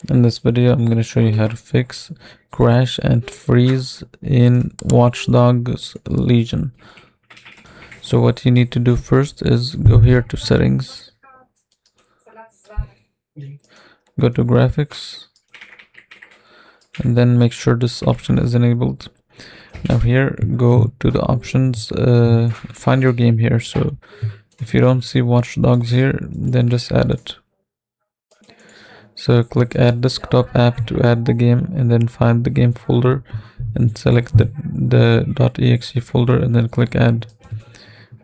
In this video, I'm going to show you how to fix crash and freeze in Watch Dogs Legion. So what you need to do first is go here to settings, go to graphics, and then make sure this option is enabled. Now here, go to the options, find your game here. So if you don't see Watch Dogs here, then just add it. So click add desktop app to add the game, and then find the game folder and select the .exe folder and then click add.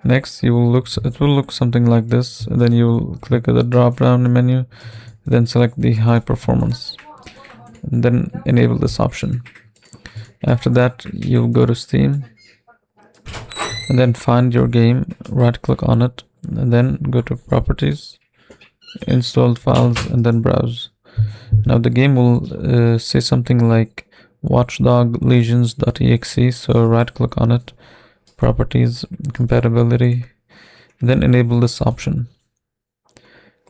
Next it will look something like this, and then you will click the drop down menu, then select the high performance and then enable this option. After that you'll go to Steam and then find your game, right click on it, and then go to properties, installed files, and then browse. Now the game will say something like Watchdog Legions.exe, so right click on it, properties, compatibility, then enable this option.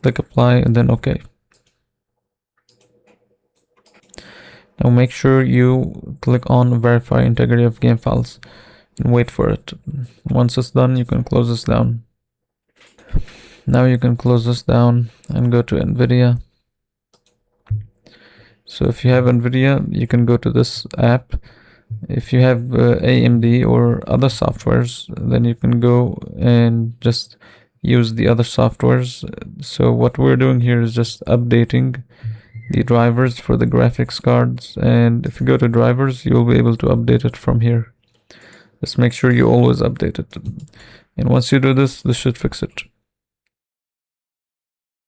Click apply and then OK. Now make sure you click on verify integrity of game files and wait for it. Once it's done, you can close this down. Now you can close this down and go to NVIDIA. So if you have NVIDIA, you can go to this app. If you have AMD or other softwares, then you can go and just use the other softwares. So what we're doing here is just updating the drivers for the graphics cards, and if you go to drivers, you'll be able to update it from here. Just make sure you always update it, and once you do this, this should fix it.